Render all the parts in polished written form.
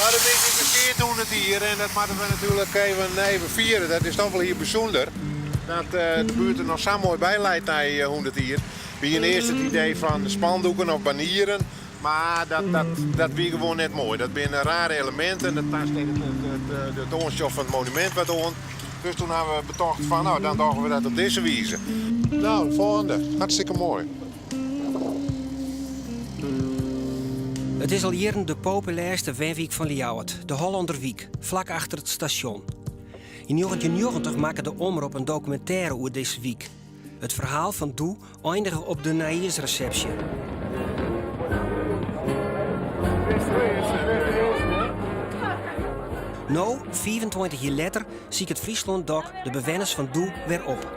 Maar een beetje verkeerd doen het hier en dat moeten we natuurlijk even vieren. Dat is toch wel hier bijzonder. Dat de buurt er nog zo mooi bij leidt naar 100 hier. We hadden eerst het idee van spandoeken of banieren. Maar dat weer gewoon net mooi. Dat zijn rare elementen. Dat past tegen het oorstof van het monument wat on. Dus toen hebben we betocht van nou dan doen we dat op deze wijze. Nou, volgende. Hartstikke mooi. Het is al jaren de populairste wenweek van Ljouwert, de Hollanderwiek, vlak achter het station. In 1990 maakte de Omroep een documentaire over deze week. Het verhaal van Doe eindigde op de naïersreceptie. Nou, 24 jaar later, zie ik het Friesland-doc de bewoners van Doe weer op.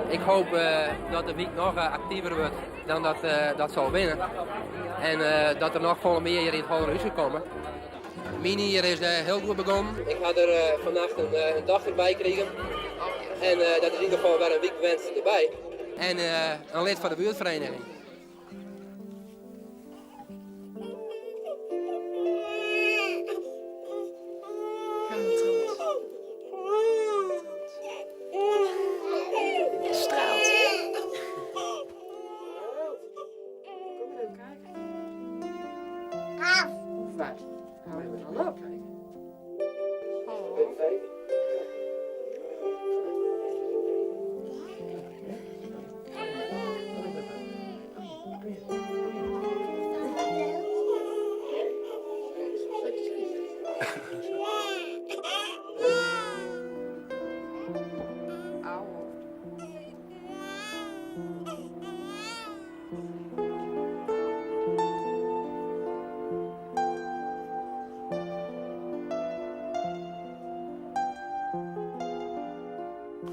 Ik hoop dat de week nog actiever wordt dan dat zal winnen. En dat er nog veel meer hier in het Holland Huis komen. Mini hier is heel goed begonnen. Ik had er vannacht een dag erbij gekregen. En dat is in ieder geval wel een week wensen erbij. En een lid van de buurtvereniging.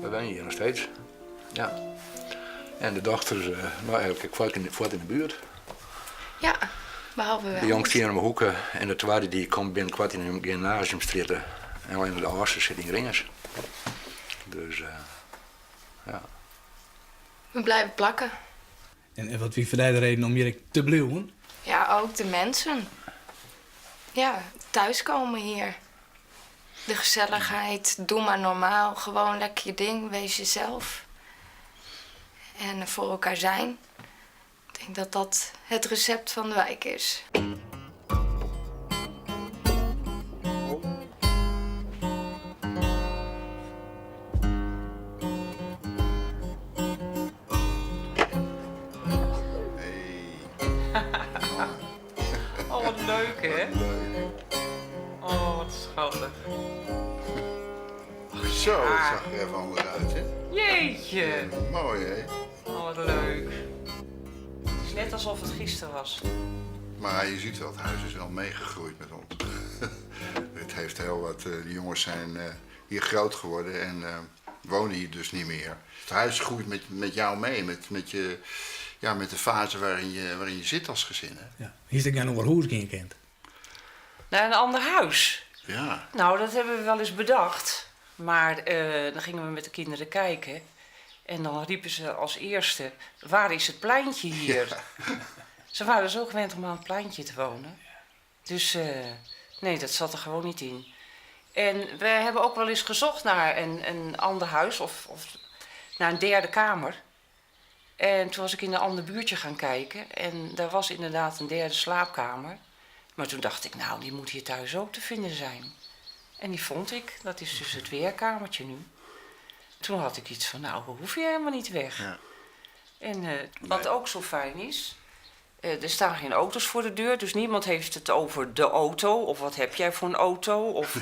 We zijn hier nog steeds. Ja. En de dochters, nou eigenlijk voort in de buurt. Ja, behalve wel. De jongste hier in mijn hoeken en de tweede die komt binnenkort in een gymnasiumstraat. En alleen de oudste zit in Ringers. Dus ja. We blijven plakken. En wat wie voor de reden om hier te blijven? Ja, ook de mensen. Ja, thuiskomen hier. De gezelligheid, doe maar normaal. Gewoon lekker je ding, wees jezelf. En voor elkaar zijn. Ik denk dat dat het recept van de wijk is. Oh, wat leuk, hè? Oh, wat schattig. Zo, het zag er even anders uit, hè? Jeetje. Mooi, hè? Oh, wat leuk. Het is net alsof het gisteren was. Maar je ziet wel, het huis is wel meegegroeid met ons. Het heeft heel wat, de jongens zijn hier groot geworden en wonen hier dus niet meer. Het huis groeit met jou mee, met de fase waarin je zit als gezin, hè? Ja. Hier is ik nog wel hoe je kent. Naar een ander huis. Ja. Nou, dat hebben we wel eens bedacht. Maar dan gingen we met de kinderen kijken. En dan riepen ze als eerste, waar is het pleintje hier? Ja. Ze waren zo gewend om aan het pleintje te wonen. Dus nee, dat zat er gewoon niet in. En we hebben ook wel eens gezocht naar een ander huis of naar een derde kamer. En toen was ik in een ander buurtje gaan kijken. En daar was inderdaad een derde slaapkamer. Maar toen dacht ik, nou, die moet hier thuis ook te vinden zijn. En die vond ik. Dat is dus het weerkamertje nu. Toen had ik iets van, nou, we hoeven je helemaal niet weg. Ja. En wat ook zo fijn is, er staan geen auto's voor de deur. Dus niemand heeft het over de auto. Of wat heb jij voor een auto? Of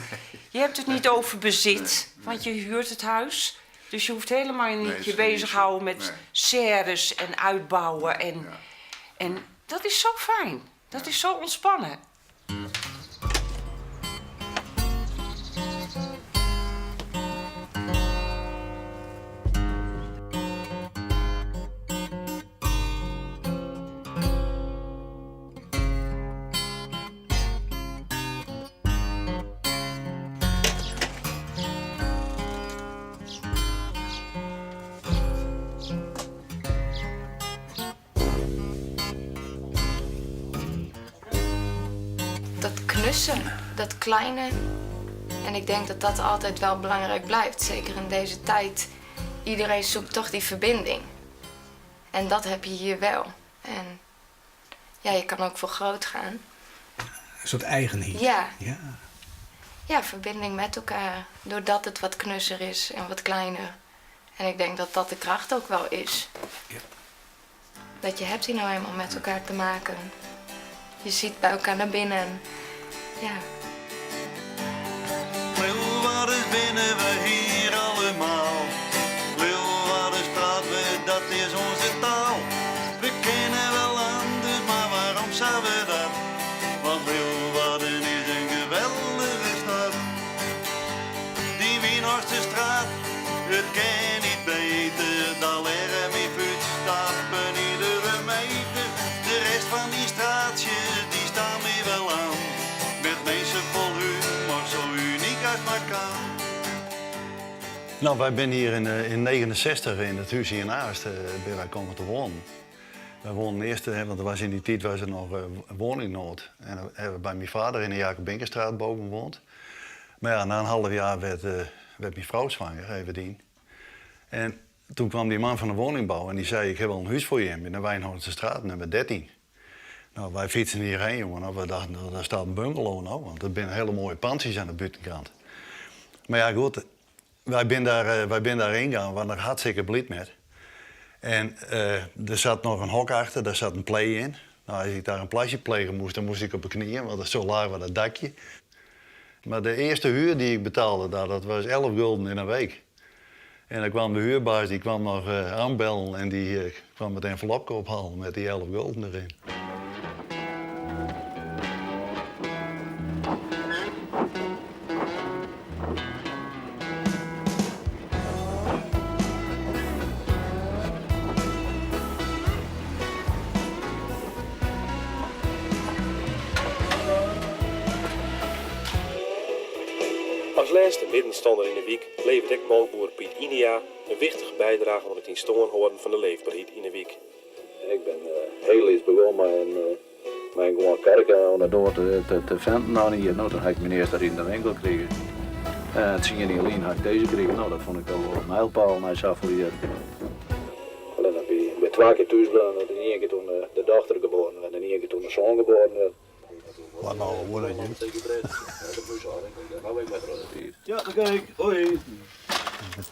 je hebt het niet over bezit, want je huurt het huis. Dus je hoeft helemaal niet je bezighouden met serres en uitbouwen. En dat is zo fijn. Dat is zo ontspannen. klussen, dat kleine. En ik denk dat dat altijd wel belangrijk blijft. Zeker in deze tijd. Iedereen zoekt toch die verbinding. En dat heb je hier wel. En ja, je kan ook voor groot gaan. Een soort eigenheid. Ja. Ja. Ja, verbinding met elkaar. Doordat het wat knusser is en wat kleiner. En ik denk dat dat de kracht ook wel is. Ja. Dat je hebt hier nou eenmaal met elkaar te maken. Je ziet bij elkaar naar binnen. Ja. Leeuwarden binnen we hier allemaal. Leeuwarden praten we, dat is onze taal. We kennen wel anders, maar waarom zouden we dat? Want Leeuwarden is een geweldige stad. Die Wienorsterstraat, het kan niet beter. Dan leren we voetstappen iedere meter. De rest van die straatjes, die staan weer wel aan. Met mensen vol humor, zo uniek als maar kan. Nou, wij zijn hier in 69 in het huis hiernaast bij wij komen te wonen. Wij woonden eerst, want er was in die tijd was er nog woningnood. En dan hebben we bij mijn vader in de Jacob Binkerstraat boven gewoond. Maar ja, na een half jaar werd mijn vrouw zwanger, eventien. En toen kwam die man van de woningbouw en die zei, ik heb wel een huis voor je in de Wijnhoornse straat, nummer 13. Nou, wij fietsen hierheen, jongen. Nou, we dachten, nou, daar staat een bungalow nou, want er zijn hele mooie pansies aan de buitenkant. Maar ja, goed, wij zijn daarheen gegaan, we waren er hartstikke blij met. En er zat nog een hok achter, daar zat een play in. Nou, als ik daar een plasje plegen moest, dan moest ik op mijn knieën, want zo laag was dat dakje. Maar de eerste huur die ik betaalde daar, dat was 11 gulden in een week. En dan kwam de huurbaas, die kwam nog aanbellen en die kwam het envelopje ophalen met die 11 gulden erin. Als laatste middenstander in de week levert ook melkboer Piet Inia een wichtige bijdrage aan het in stand houden van de leefbaarheid in de week. Ik ben heel iets begonnen mijn gewoon kerken door te venten aan hier. Nou, dan heb ik mijn eerste in de winkel gekregen. En het zie je niet alleen, heb ik deze gekregen. Nou, dat vond ik al een mijlpaal en hij zag voor hier. Alleen heb ik 2 keer thuis gegaan. De 1 keer toen de dochter geboren en de 1 keer toen de zoon geboren werd. Wat nou, hoe dat je? Ja, kijk, hoi.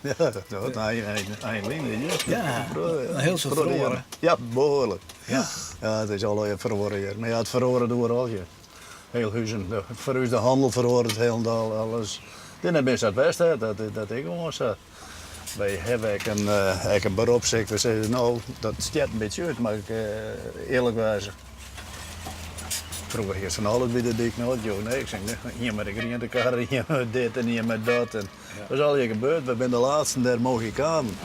Ja, dat Eileen, Ja, heel zo verloren. Ja, behoorlijk. Ja, het is al verloren hier. Maar ja, het verloren doen we al hier. Heel huizen, voor de handel verloren het helemaal alles. Dit is best het beste, dat ik gewoon zat. Wij hebben een beroepszicht. We zeggen, nou, dat stiet een beetje uit, mag ik eerlijk wijzen. Vroeger hier van alles bij de dik nooit, joh. Nee, ik zeg, hier met de grienkar, hier met dit en hier met dat. En dat is al hier gebeurd. We zijn de laatste der Mohikanen.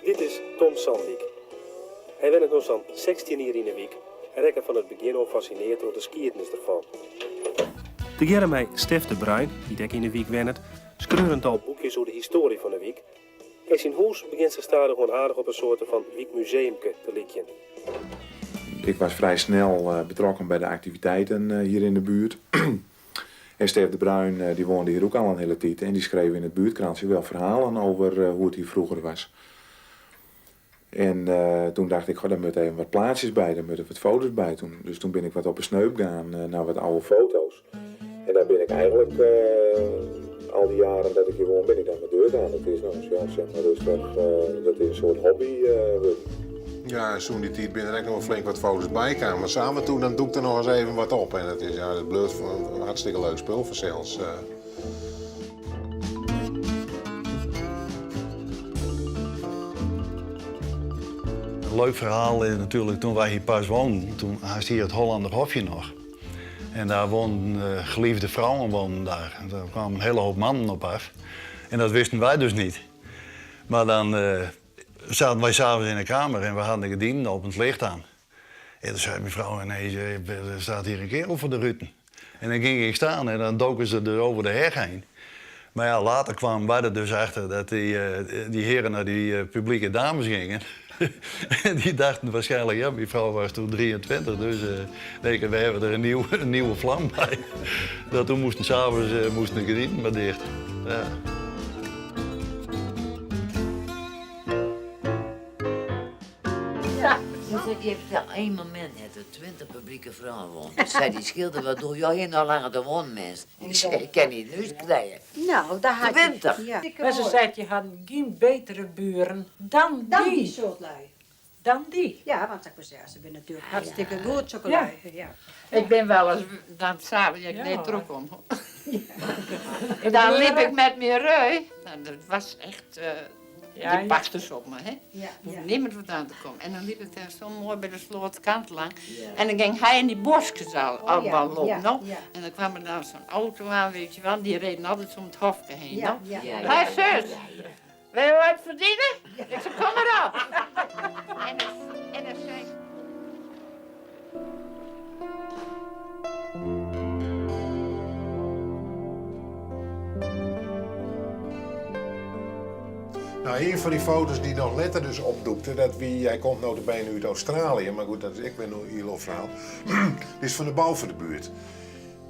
Dit is Tom Sandvik. Hij werkt ons dan 16 jaar in de week en rekken van het begin al fascineerd door de skiertnis ervan. Te geren mij Stef de Bruin, die dek in de week wennet, schreurend al boekjes over de historie van de week. En zijn huis begint zich stadig gewoon aardig op een soort van weekmuseumke te likjen. Ik was vrij snel betrokken bij de activiteiten hier in de buurt. En Stef de Bruin die woonde hier ook al een hele tijd en die schreef in het buurtkrantje wel verhalen over hoe het hier vroeger was. En toen dacht ik, daar moeten even wat plaatsjes bij, daar moeten wat foto's bij doen. Dus toen ben ik wat op een sneup gaan naar wat oude foto's. En daar ben ik eigenlijk al die jaren dat ik hier woon, ben ik daar met deur gaan. Dat is nou ja, zeg maar rustig, dat is een soort hobby. Ja, zo'n die tijd binnen er ook nog flink wat foto's bij kwamen. Maar samen toen, dan doe ik er nog eens even wat op. En het is ja, het bleef een hartstikke leuk spul voor zelfs. Een leuk verhaal is natuurlijk toen wij hier pas woonden. Toen had hier het Hollander Hofje nog. En daar woonden geliefde vrouwen woonden daar. En daar kwamen een hele hoop mannen op af. En dat wisten wij dus niet. Maar dan zaten wij s'avonds in de kamer en we hadden de gedienden op het licht aan. En toen zei mijn vrouw ineens, er staat hier een kerel voor de ruiten. En dan ging ik staan en dan doken ze er over de heg heen. Maar ja, later kwamen wij er dus achter dat die heren naar die publieke dames gingen. En die dachten waarschijnlijk, ja, mijn vrouw was toen 23, dus denken, we hebben er een nieuwe vlam bij. Dat toen moesten s'avonds de genieten maar dicht. Ja. Je hebt op één moment net 20 publieke vrouwen woont. Dus zei die schilder, wat doe jij hier nou langer de woonmens? Ik zei, ik kan niet neus krijgen. Nou, daar had 20. Ja. Maar ze zei, je had geen betere buren dan die soort lui. Dan die? Ja, want ik moet zeggen, ze zijn natuurlijk hartstikke goed, zo lui. Ja. Ik ben wel eens, dan s'avonds, ik deed terug om. Dan liep ik met mijn rui. Nou, dat was echt... die paste dus op me, hè? Ja. Hoeft niemand wat aan te komen. En dan liep ik daar zo mooi bij de slootkant lang. Ja. En dan ging hij in die bosjes allemaal lopen, no? En dan kwam er dan zo'n auto aan, weet je wel. Die reden altijd zo om het hofje heen, no? Hij zus, wil je wat verdienen? Ik zei, kom maar op. En dan zei ze... Nou, een van die foto's die nog later dus opdoekte, hij komt notabene uit Australië, maar goed, dat is ik ben een heel verhaal. Dit is van de bouw van de buurt.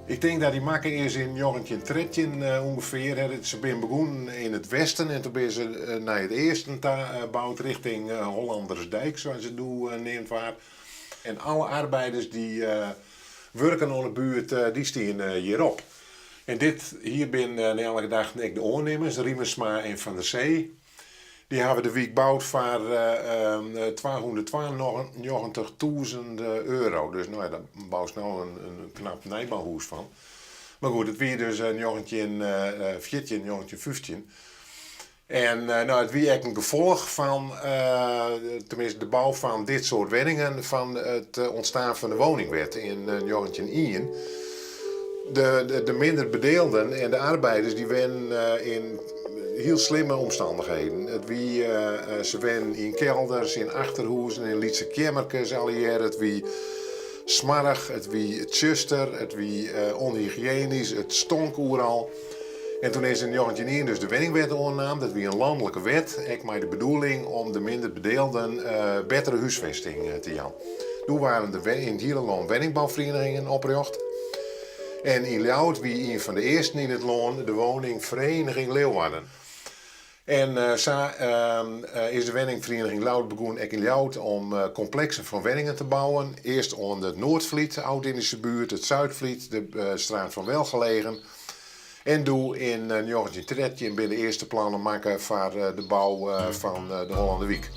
Ik denk dat die maken is in 1913 ongeveer. Ze zijn begonnen in het westen en toen ben ze naar het eerste gebouwd richting Hollandersdijk, zoals ze doen neemt waar. En alle arbeiders die werken aan de buurt, die staan hierop. En dit hier ben elke dag de oornemers, Riemersma en Van der Zee. Die hebben de week gebouwd voor 292.000 euro. Dus nou ja, daar bouwt nou een knap nijbouwhuis van. Maar goed, het weer dus 1914, 1915. En nou, het wie eigenlijk een gevolg van, tenminste de bouw van dit soort woningen, van het ontstaan van de woningwet in 1901. De minder bedeelden en de arbeiders die wennen in heel slimme omstandigheden. Ze wennen in kelders, in achterhuizen, in Lietse kamertjes al hier. Het wie smarrig, het wie tjuster, het wie onhygiënisch, het stonk overal. En toen is in 1901 dus de woningwet aangenomen. Dat wie een landelijke wet, ook met de bedoeling om de minder bedeelden betere huisvesting te gaan. Toen waren in het hele land woningbouwverenigingen opgericht. En in Ljouwert wie een van de eersten in het land de woningvereniging Leeuwarden. En is de woningvereniging Ljouwert begonnen in Ljouwert om complexen van woningen te bouwen. Eerst onder het Noordvliet, de Oud-Indische buurt, het Zuidvliet, de straat van Welgelegen. En doe in 1913 bij de eerste plannen maken voor de bouw van de Hollanderwiek.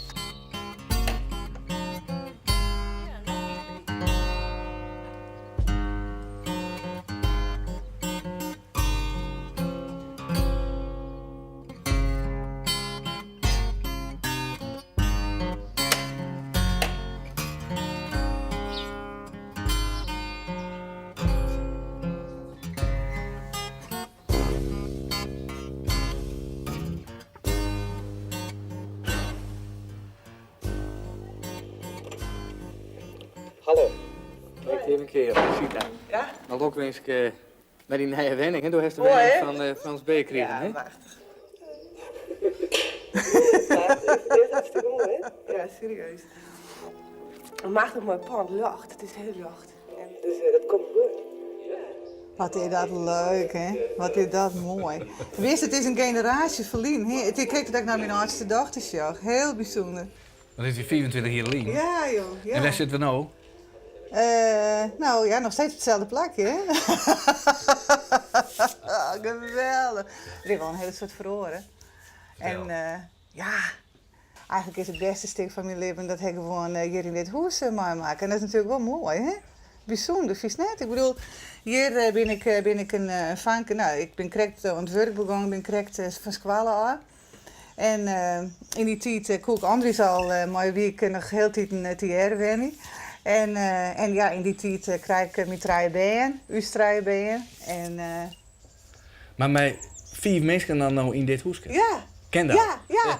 Hallo, ik heb een keer Sita. Ja? Dan ook eens met die nieuwe wenning. En toen heeft de wenning van Frans B. gekregen. Ja, prachtig. Dit is hartstikke mooi, hè? Ja, serieus. Het maakt ook mooi pand, lucht. Het is heel lucht. Dus dat komt goed. Wat is dat leuk, hè? Wat is dat mooi. Wist, het is een generatie verlien. Ik kreeg het ook naar mijn oudste dochter, zag. Heel bijzonder. Dan is hij 24 jaar lien. Ja, joh. Ja. En waar zitten we nou? Nou ja, nog steeds op hetzelfde plakje, hè? Geweldig. Het is wel een hele soort verhoren. En ja, eigenlijk is het beste stuk van mijn leven dat ik gewoon hier in dit huis maken. En dat is natuurlijk wel mooi, hè? Bijzonder, vies net. Ik bedoel, hier ben ik een vanker. Nou, ik ben correct aan het werk begonnen, ik ben correct van squalen aan. En in die tijd kook Andries al mooie week nog heel tijd een TR wennen. En ja, in die tijd krijg ik mijn truienbeen, uw truienbeen. Maar mij 4 mensen dan nou in dit huis? Ja. Ken dat? Ja.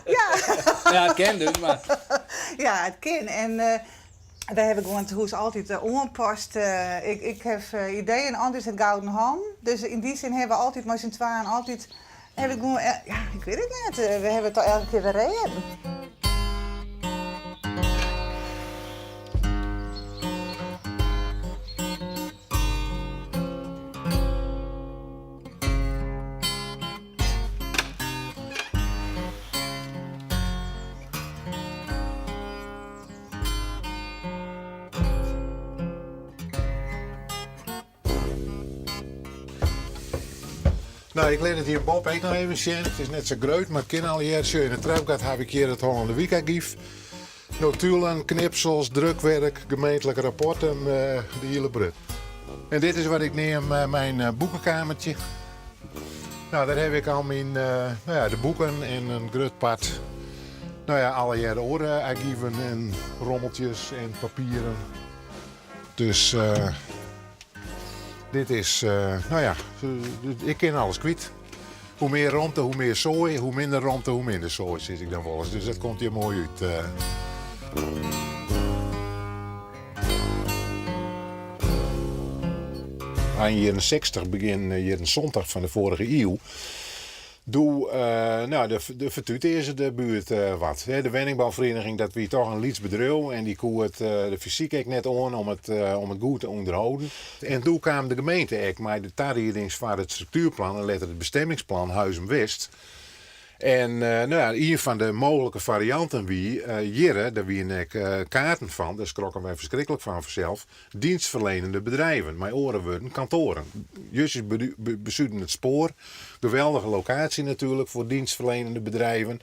Ja, het ken dus, maar... Ja, het ken. En Wij hebben gewoon het huis altijd onpast. Ik heb ideeën anders het gouden hand. Dus in die zin hebben we altijd met z'n tweeën altijd... Heb ik gewoon, ja, ik weet het niet. We hebben het toch elke keer weer redden. Nou, ik leer het hier Bob ook nog even zien. Het is net zo groot, maar ik ken al hier. In de Tramkat heb ik hier het Hollande Weekarchief. Notulen, knipsels, drukwerk, gemeentelijke rapporten, de hele brut. En dit is wat ik neem, mijn boekenkamertje. Nou, daar heb ik al mijn de boeken en een grutpad. Nou ja, alle jaren orenarchieven en rommeltjes en papieren. Dus... dit is, ik ken alles kwijt. Hoe meer romte, hoe meer zooi. Hoe minder romte, hoe minder zooi zit ik dan volgens. Dus dat komt hier mooi uit. Aan jaren 60, begin jaren 70 van de vorige eeuw. De vertute is de buurt wat. De woningbouwvereniging, dat wie toch een Lieds bedrijf en die koe de fysiek ook net aan om het goed te onderhouden. En toen kwam de gemeente ook met de tarriedings van het structuurplan en later het bestemmingsplan Huizen West. En een van de mogelijke varianten wie daar wie kaarten van, daar schrokken wij verschrikkelijk van vanzelf, dienstverlenende bedrijven, met orenwoorden, kantoren. Jusjes bestuurden het spoor, geweldige locatie natuurlijk voor dienstverlenende bedrijven.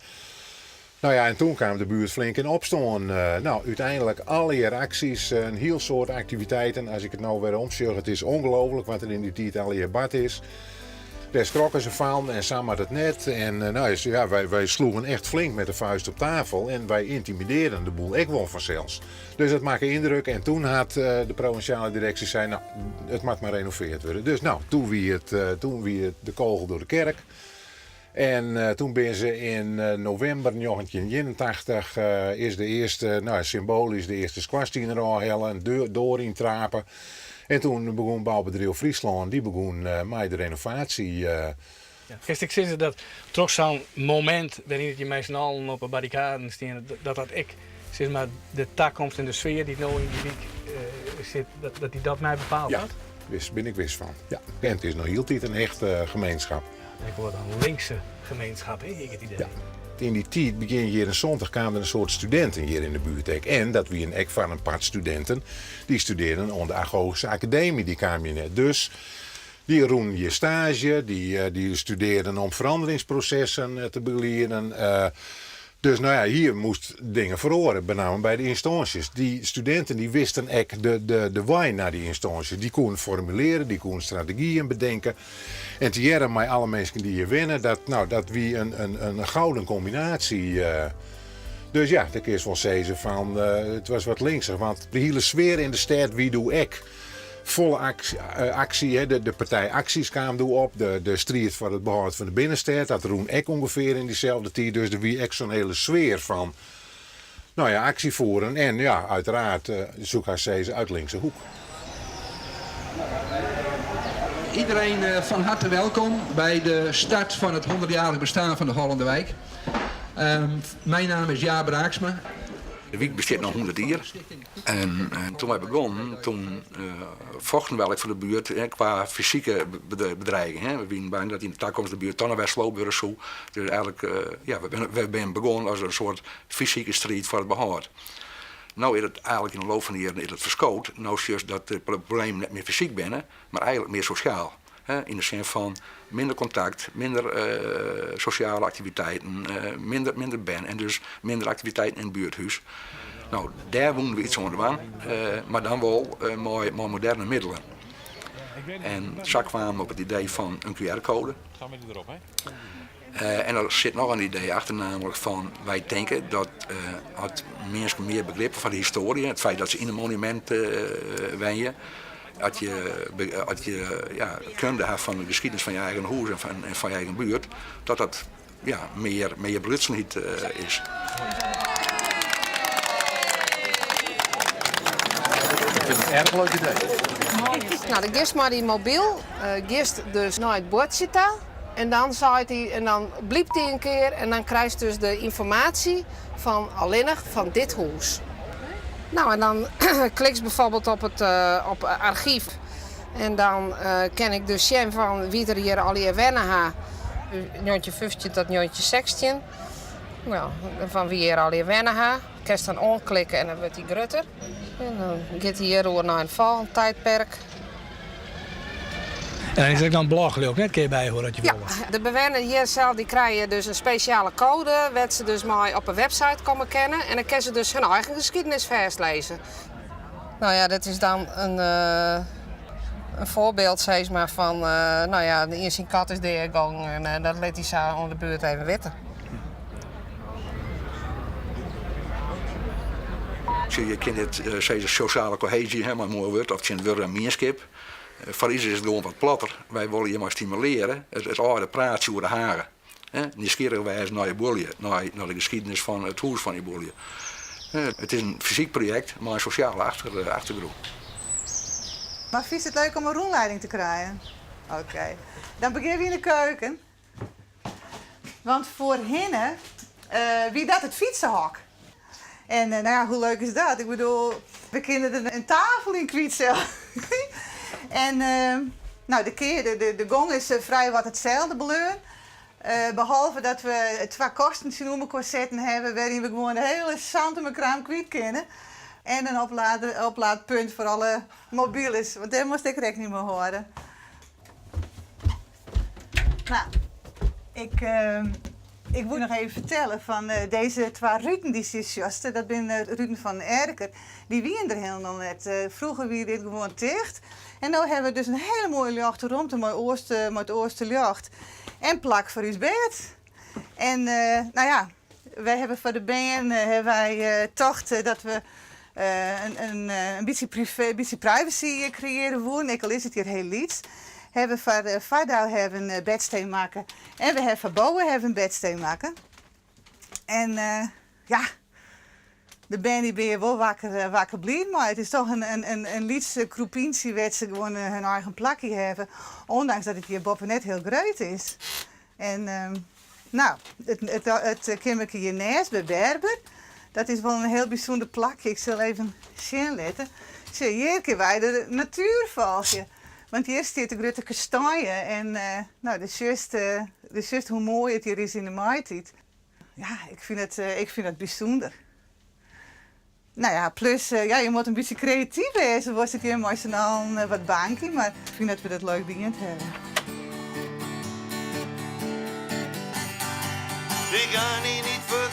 Nou ja, en toen kwam de buurt flink in opstaan. Uiteindelijk alle jaar acties, een heel soort activiteiten. Als ik het nou weer omzeg, het is ongelooflijk wat er in die tijd al hier bad is. Daar schrokken ze van en samen het net. En wij sloegen echt flink met de vuist op tafel. En wij intimideerden de boel ook wel vanzelfs. Dus dat maakte indruk. En toen had de provinciale directie zei, nou, het mag maar renoveerd worden. Dus nou, toen wie de kogel door de kerk. En toen ben ze in november 1981 is de eerste, symbolisch de eerste squashtien eraan hellen, door in trapen. En toen begon bouwbedrijf Friesland, die begon met de renovatie. Ik zie dat toch zo'n moment waarin je met z'n allen op een barricade staat, dat ik zeg maar, de takkomst en de sfeer die nou in die week zit, dat die dat mij bepaald had? Ben ik wist van. Ja. En het is nog heel tijd een echte gemeenschap. Ik word een linkse gemeenschap, heb ik het idee. Ja. In die tijd, begin jaren 70, kwamen er een soort studenten hier in de buurt. En dat wie een ek van een paar studenten, die studeerden aan de Agogische Academie, die kwamen hier net. Dus die doen hier stage, die studeerden om veranderingsprocessen te begeleiden. Dus nou ja, hier moest dingen verhoren, met name bij de instanties. Die studenten die wisten echt de why naar die instanties. Die konden formuleren, die konden strategieën bedenken. En te jaren met alle mensen die hier winnen, dat wie een gouden combinatie. Dus ja, dat kun je wel zeggen van, het was wat linkser. Want de hele sfeer in de stad, wie doe ik? Volle actie, de partij Acties kwam op, de strijd voor het behoud van de binnenstad. Dat roen ik ongeveer in diezelfde tijd. Dus er wie echt zo'n hele sfeer van, actie voeren. En ja, uiteraard zoek haar ze uit linkse hoek. Iedereen van harte welkom bij de start van het 100-jarig bestaan van de Hollande Wijk. Mijn naam is Jaap Raaksma. De wijk bestaat nog 100 jaar. En toen wij begonnen, vochten we eigenlijk voor de buurt qua fysieke bedreiging. We waren bang dat in de toekomst de buurt toch nog weer sloop worden zo. Dus eigenlijk, we zijn begonnen als een soort fysieke strijd voor het behoud. Nou is het eigenlijk in de loop van de jaren verschoot. Nou is juist dat het probleem niet meer fysiek binnen, maar eigenlijk meer sociaal. In de zin van minder contact, minder sociale activiteiten, minder ben en dus minder activiteiten in het buurthuis. Nou, daar woonden we iets aan, maar dan wel met moderne middelen. En zo kwamen we op het idee van een QR-code. Gaan we erop, hè? En er zit nog een idee achter, namelijk van wij denken dat als mensen meer begrippen van de historie, het feit dat ze in een monument wonen, als je kunde hebt van de geschiedenis van je eigen huis en van je eigen buurt, dat meer belutsenheid is. vind het een erg leuk idee. Nou, dan gist maar die mobiel, gist dus naar het bordje toe. En dan zaait hij en dan bliept hij een keer en dan krijg je dus de informatie van alleenig van dit huis. Nou, en dan klik je bijvoorbeeld op het archief. En dan ken ik dus zien van wie er hier al hier wennen ha. 1915 tot 1916. Nou, van wie er al hier wennen ha. Kan je dan aanklikken en dan wordt hij groter. En dan gaat hij hier door naar een valtijdperk. En dan is er ook een blog, leuk, net kun je bijhoren dat je wil. Ja, de bewoners hier zelf die krijgen dus een speciale code, waar ze dus maar op een website komen kennen. En dan kunnen ze dus hun eigen geschiedenisvers lezen. Nou ja, dit is dan een voorbeeld, zeg maar, van nou ja, de eerste kat is deurgegaan en dat liet hij zo onder de buurt even weten. Je kent het steeds sociale cohesie helemaal mooi wordt, of het wordt een meerskip. Voor is het gewoon wat platter. Wij willen je maar stimuleren, het oude praatje over de haren. Nieuwsgierig wijze naar je boelje, naar de geschiedenis van het huis van je boelje. Het is een fysiek project, maar een sociale achtergrond. Maar vies het leuk om een rondleiding te krijgen? Oké. Dan beginnen we in de keuken. Want voor hinnen, wie dat het fietsenhok. En nou ja, hoe leuk is dat? Ik bedoel, we kunnen er een tafel in kwijt zelf. En nou, de gong is vrij wat hetzelfde beleur. Behalve dat we 2 kostens in omkorsetten hebben waarin we gewoon de hele zand in mijn kraam kwijt kunnen. En een oplaadpunt voor alle mobiel's, want daar moest ik rekening mee houden. Nou, ik moet nog even vertellen van deze 2 Ruiten die zit juist. Dat zijn Ruiten van Erker. Die wien er helemaal net. Vroeger wie dit gewoon dicht. En nu hebben we dus een hele mooie lucht rond, met oosterlucht. En plak voor ons bed. En nou ja, wij hebben voor de band tocht dat we een beetje privacy creëren woon. Ik al is het hier heel liefs. Hebben voor Vardouw hebben een bedsteen maken. En we hebben voor Bouwen hebben een bedsteen maken. En ja, de band die ben je wel wakker blind, maar het is toch een liedse groepintie waar ze gewoon hun eigen plakje hebben. Ondanks dat het hier boven net heel groot is. En nou, het kimmerke hiernaast bij Berber, dat is wel een heel bijzonder plakje. Ik zal even zien letten. Zie, hier kunnen wij de natuur volgen. Want hier staat de grote kastanje en nou, de zus hoe mooi het hier is in de maaitijd. Ja, ik vind het bijzonder. Nou ja, plus ja, je moet een beetje creatief wezen. Was het hier maar snel wat bankje, maar ik vind dat we dat leuk dingend hebben. Ik ga niet voor,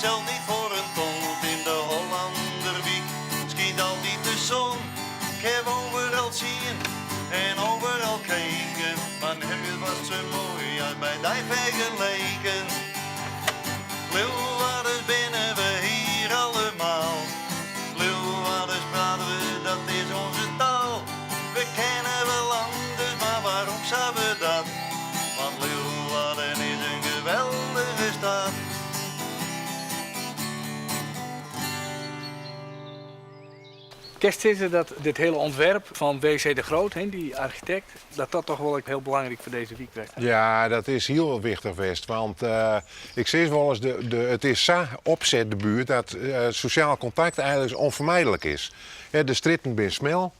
zelf niet voor een tocht in de Hollanderwiek. Schiet altijd de zon, ik heb overal zien en overal kijken. Maar het was zo mooi als bij die vergeleken. Leeuwarders binnen we hier allemaal. Leeuwarders praten we, dat is onze taal. We kennen wel anders, maar waarom zouden we dat? Want Leeuwarden is een geweldige stad. Kerst is er dat dit hele ontwerp van W.C. de Groot, die architect, dat toch wel heel belangrijk voor deze week werd. Ja, dat is heel wichtig geweest. Want ik zeg wel eens, het is zo opzet de buurt dat sociaal contact eigenlijk onvermijdelijk is. De stritten zijn snel.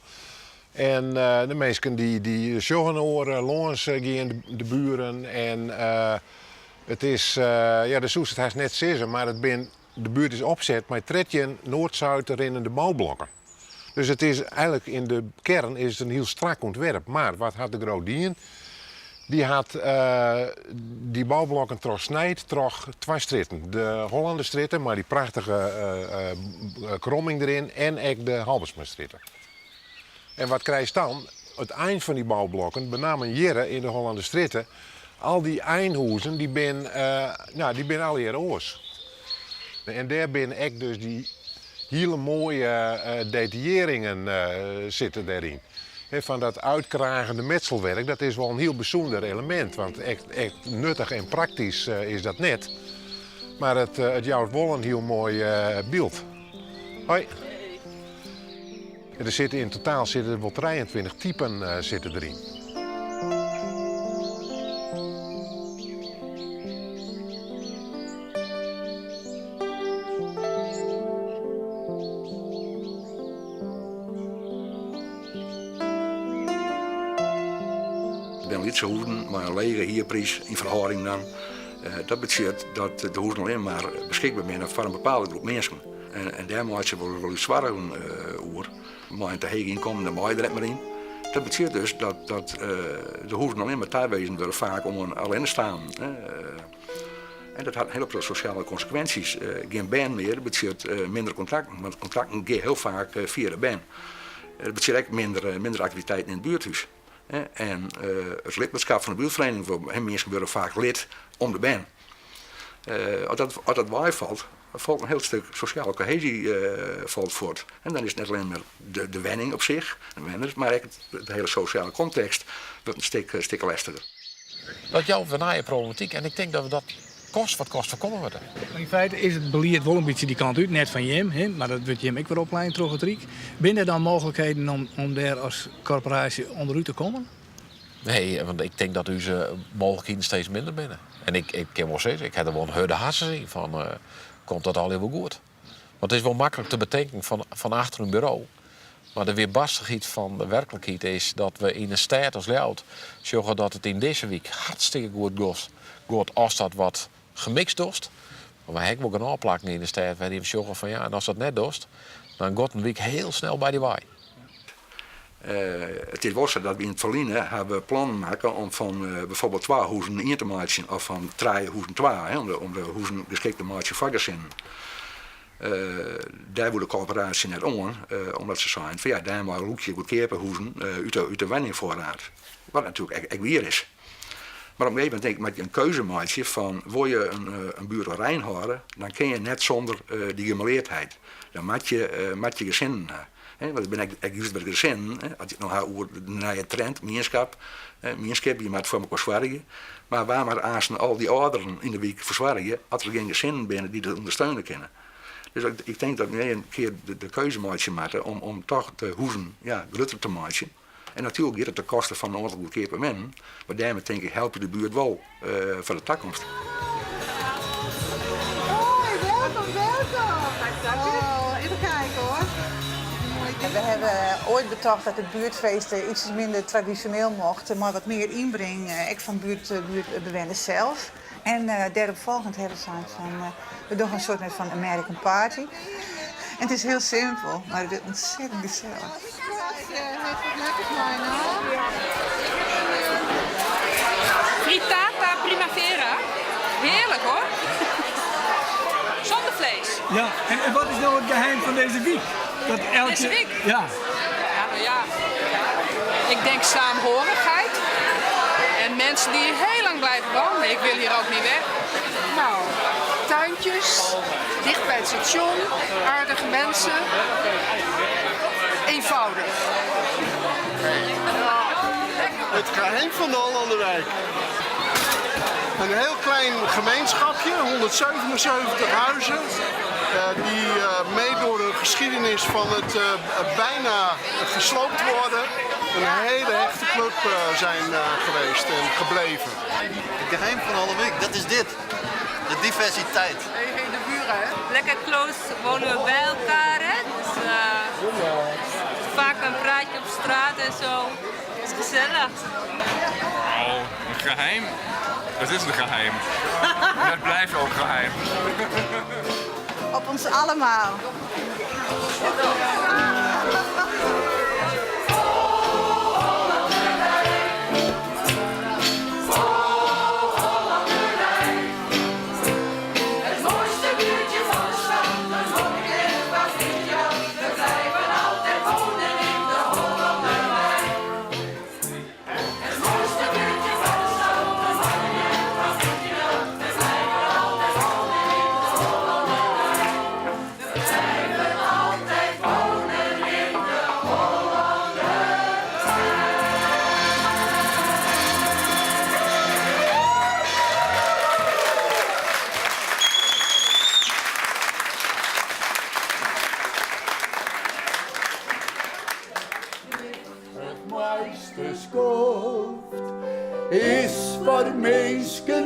En de mensen die joggen oren, langs gaan de buren. En het is, ja, de soes het haast net zeggen, maar de buurt is opzet met tredje noord-zuid rinnende bouwblokken. Dus het is eigenlijk in de kern is het een heel strak ontwerp. Maar wat had de Groot Dien? Die had die bouwblokken toch snijdt, toch 2 stritten. De Hollanderstritten, maar die prachtige kromming erin en ook de Halbersmastritten. En wat krijg je dan? Het eind van die bouwblokken, met name Jere in de Hollanderstritten, al die eindhuizen die ben al hier oors. En daar ben ik dus die hele mooie detailleringen zitten daarin. Van dat uitkragende metselwerk, dat is wel een heel bijzonder element. Want echt nuttig en praktisch is dat net. Maar het jouwt wel een heel mooi beeld. Hoi. Er zitten in totaal wel 23 typen zitten erin. Ik ben lidse hoeven, maar een lege hierprijs in verhouding dan. Dat betekent dat de hoeven alleen maar beschikbaar zijn voor een bepaalde groep mensen. En daar maakt ze wel iets zwaarder over. Maar in te hege inkomen, dan maak je er maar in. Dat betekent dus dat de hoeven alleen maar thuiswezen worden vaak om alleen te staan. En dat had heel veel sociale consequenties. Geen band meer, dat betekent minder contacten. Want contacten gaan heel vaak via de band. Dat betekent ook minder activiteiten in het buurthuis. En het lidmaatschap van de buurtvereniging, voor mensen worden vaak lid om de band. Als dat bijvalt, valt een heel stuk sociale cohesie valt voort. En dan is het net alleen maar de wenning op zich, maar ook de hele sociale context wordt een stuk lastiger. Dat jouw van problematiek en ik denk dat we dat kost wat kost voorkomen worden. In feite is het beleid wel een beetje die kant uit, net van Jim, maar dat wordt Jim ook weer opleiden terug het Riek. Binnen er dan mogelijkheden om daar als corporatie onderuit te komen? Nee, want ik denk dat onze mogelijkheden steeds minder binnen. En ik kan wel zeggen, ik heb er wel een harde hartje zien van, komt dat al heel goed. Want het is wel makkelijk te bedenken van achter een bureau. Maar de weerbarstigheid van de werkelijkheid is dat we in een stad als Leeuwarden zorgen dat het in deze week hartstikke goed gaat als dat wat gemixt dost. Maar we hebben ook een aanplakken in de stad waar die zorgen van ja, en als dat net dost, dan gaat een week heel snel bij die waai. Het is wel zo dat we in het verleden hebben plannen maken om van bijvoorbeeld 2 huizen in te maken of van 3 huizen 2, om de huizen geschikt te maken voor gezinnen. Daar wordt de corporatie net om, omdat ze zijn van ja, daar maar een hoekje goedkope huizen uit de wenningvoorraad. Wat natuurlijk echt weer is. Maar op een gegeven moment denk ik, met een keuze maatje van wil je een buurt rein houden, dan kun je net zonder die gemeleerdheid. Dan maak je gezinnen. Want ik ben juist bij de gezinnen. Als je nog over de trend, gemeenschap, je maakt voor elkaar zwargen. Maar waar maar aanstaan al die ouderen in de week verzwargen, als er geen gezinnen binnen die dat ondersteunen kunnen. Dus ik denk dat we een keer de keuze maken om toch de huizen groter te maken. En natuurlijk gaat het ten koste van een aantal goedkope mensen. Maar daarmee denk ik help je de buurt wel voor de toekomst. Hoi, welkom. Oh, even kijken hoor. We hebben ooit bedacht dat het buurtfeesten iets minder traditioneel mochten, maar wat meer inbreng, ik van buurtbewoners zelf. En daaropvolgend hebben we van, we doen een soort van American Party. En het is heel simpel, maar het is ontzettend gezellig. Frittata primavera. Heerlijk hoor. Zonder vlees. Ja, en wat is nou het geheim van deze week? Deze week? Ja. Ja, nou ja. Ik denk saamhorigheid. En mensen die heel lang blijven wonen. Ik wil hier ook niet weg. Nou, tuintjes, dicht bij het station, aardige mensen. Eenvoudig. Het geheim van de Hollanderwijk. Een heel klein gemeenschapje, 177 huizen. Die mee door de geschiedenis van het bijna gesloopt worden, een hele hechte club zijn geweest en gebleven. Het geheim van Hollanderwijk, dat is dit. De diversiteit. Hey, de buren hè? Lekker close wonen we bij elkaar hè. Dus vaak een praatje op straat en zo. Het is gezellig. Oh, een geheim? Het is een geheim. En het blijft ook geheim. Op ons allemaal. is voor mensen